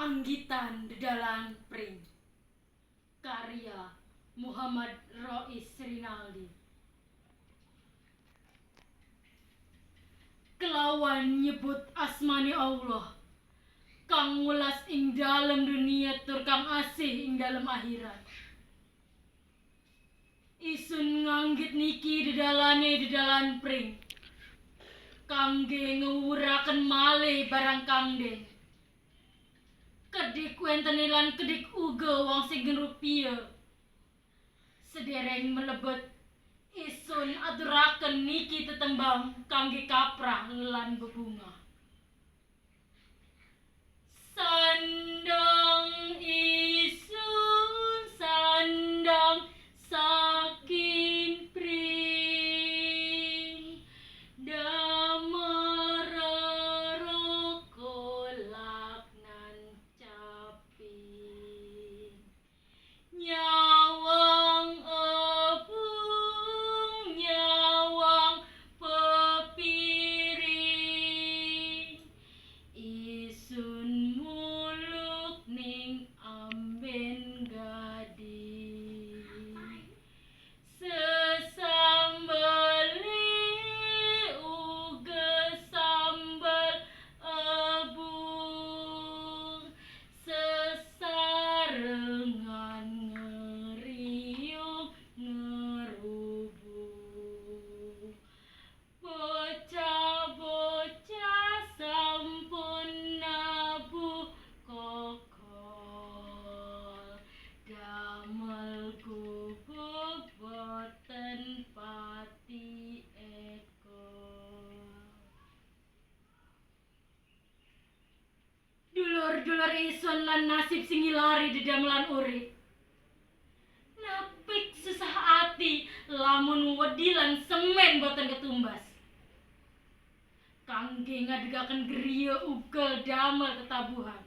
Anggitan Dedalan Pring, karya Muhammad Rois Rinaldi. Kelawan nyebut asmani Allah, kang welas ing dalem dunia tur kang asih ing dalem akhirat. Isun nganggit niki dedalan pring, kangge ngewuraken malih barang kangden. Kedik wenten lan kedik uga wong sing rupiah. Sedereng melebet isun aturaken niki tetembang kangge kaprah lan bebunga. Sandang isun sandang saking pring, damel rorokolak nan caping. Nyawang epung nyawang pepiring, isun muluk ning amben gading. Sesambeli uga sambal ebung, sesarengan ngeriung ngerubung. Bocah-bocah sampun nabuh kokol, damel gubuk boten pati ekol. Dulur-dulur isun lan nasib sing ngilari dedamelan urip. Napik susah ati lamun wedi lan semen boten ketumbas. Kangge ngadegaken griya ugal damel tetabuhan.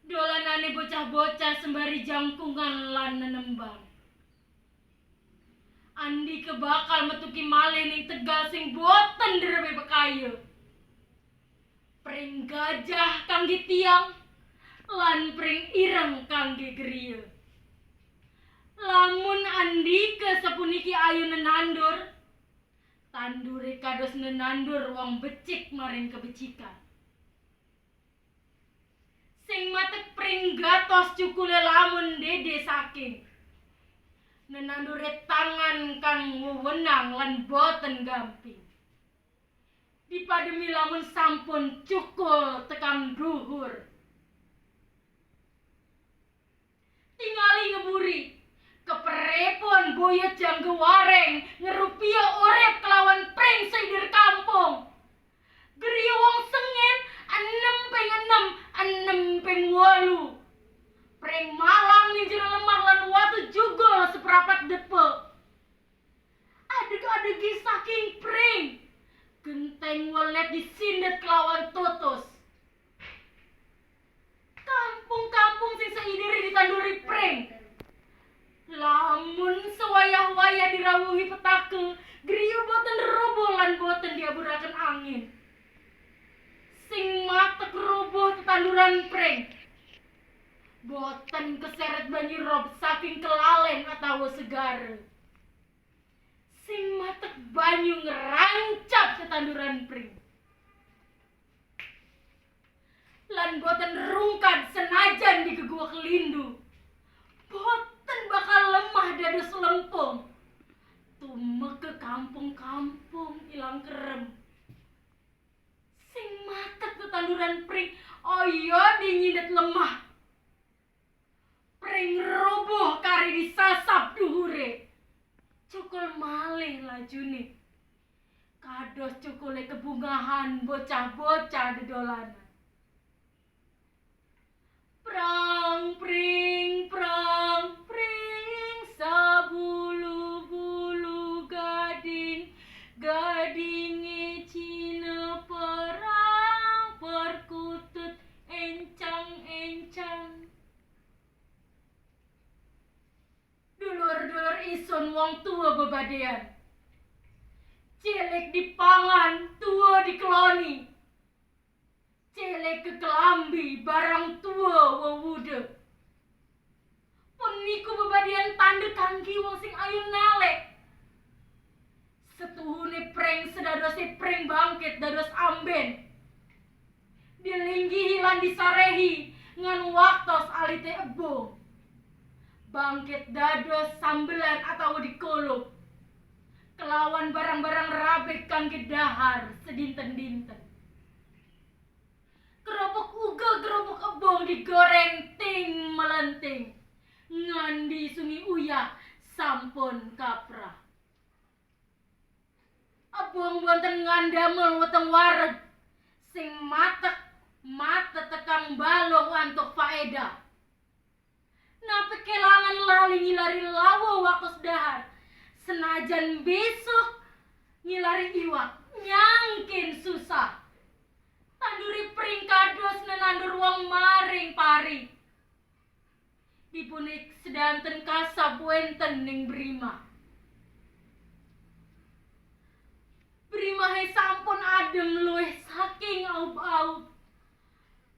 Dolanane bocah-bocah sembari jangkungan lan nenembang. Andi kebakal metuki malih ning Tegal sing boten derebe bekayu. Pring gajah kangge tiang lan pring ireng kangge griya. Lamun andika sapuniki ayu nenandur, tandure kados nenandur wong becik maring kebecikan. Sing matek pring gatos cukule lamun dede saking, nenandure tangan kang wewenang lan boten gamping. Dipademi lamun sampun cukul tekang duhur. Tingali ngeburi, keperepon boyot jangge wareng, ngerupia urip kelawan pring seider kampung. Griya wong sengen, 6/6, 8. Pring malang ning jero lemah lan watu jugol seperapat depe. Adeg-adegi saking pring, genteng welet disindet kelawan tutus. Kampung-kampung sing saidiri ditanduri pring. Lamun sewayah-wayah dirawuhi petake, griya boten roboh lan boten diaburaken angin. Sing matek roboh tetanduran pring, boten keseret banyu rob saking kelalen atawa segara. Sing matek banyu ngerancap tetanduran pring, lan boten rungkad senajan digeguak lindu. Boten bakal lemah dados lempung, tumek ke kampung-kampung ilang kerem. Sing matek tetanduran pring, oyo dinyidet lemah. Pring roboh kari disasap duhure, cukul malih lajune, kados cukule kebungahan bocah-bocah dedolanan. Prang pring sabulu-bulu gading, gadinge cina perang perkutut encang-encang. Dulur-dulur isun wong tua bebadean, cilik dipangan, tua dikeloni. Cele kekelambi barang tua wewude. Pun niku bebadian tanda tanggi wong sing ayu nalek. Setuhune preng sedadose preng bangkit dados amben. Dilinggihi lan disarehi ngan waktos alite ebo. Bangkit dados sambelan atau dikolok. Kelawan barang-barang rabek kangge dahar sedinten-dinten. Kerupuk uga kerupuk ebong digoreng ting melenting. Ngandi sungi uyah sampun kaprah. Ebong wonten ngandamel weteng wareg sing matek mate tekang balong antuk faedah. Napa kelangan lali ngilari lawo wakos dahar. Senajan besok ngilari iwak nyangkin susah. Tanduri pring kados nenandur wong maring pari. Dipunik sedanten kasab wenten ning Brima. Brimahe sampun adem luwih saking aub-aub.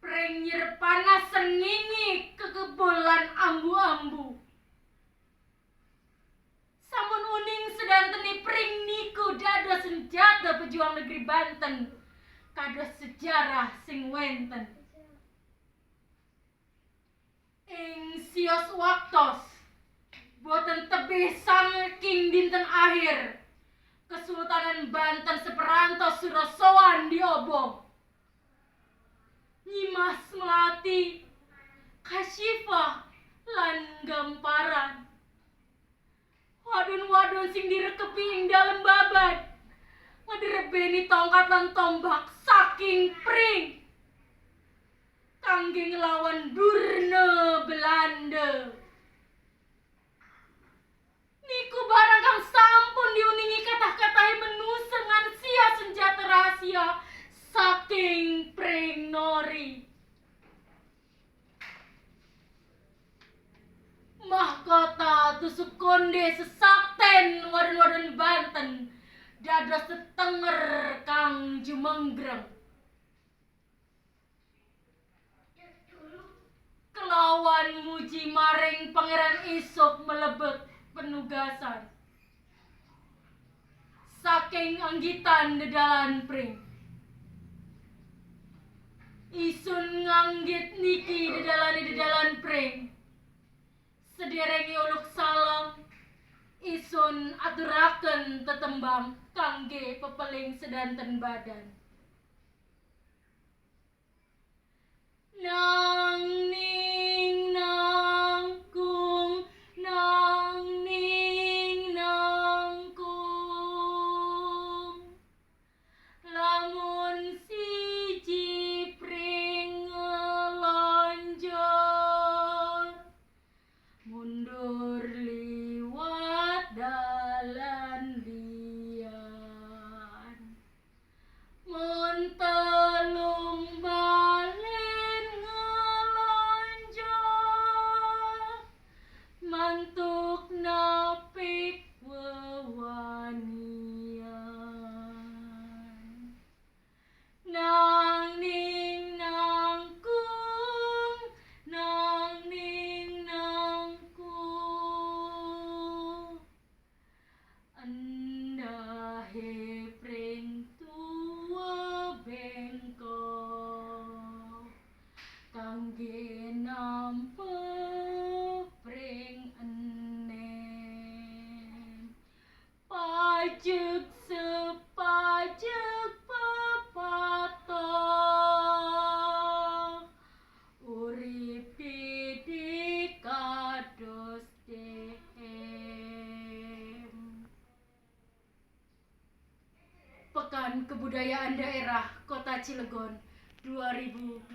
Pring nyer panas sengenge kekebolan ambu-ambu. Sampun uning sedanteni pring niku dados senjata pejuang negeri Banten. Kados sejarah sing wenten. Ing sios waktos boten tebih saking dinten akhir Kesultanan Banten seperantos surasowan diobong. Nyimas Melati, Kasyifah lan Gamparan. Wadon-wadon sing direkepi ing dalem babat. Ngedirebeni tongkat lan tombak saking pring. Kangge nglawan Durne Belanda. Niku barang kang sampun diuningi kathah-katahe menusa ngan sia senjata rahasia saking pring nori. Mahkota tusuk konde sesakten wadon-wadon Banten dados tetenger kang jumenggreng. Kelawan muji maring Pangeran Isop melebet penugasan saking anggitan dedalan pring. Isun nganggit niki dedalan pring. Sederenge uluk salam isun aturaken tetembang kangge pepeling sedanten badan. Nang ning nangkung, nang ning nangkung. Lamun siji pring ngelonjor, mundur liwat dalan liyan. Mun telung balen ngelonjor, mantuk napik wewanian. Nang ning nangkung, nang ning nangkung. Endahe pring tuwa bengkok kangge nampa pring enem. Pajek sepajek pepatah, urip pidik kados dehem. Pekan Kebudayaan Daerah Kota Cilegon 2021.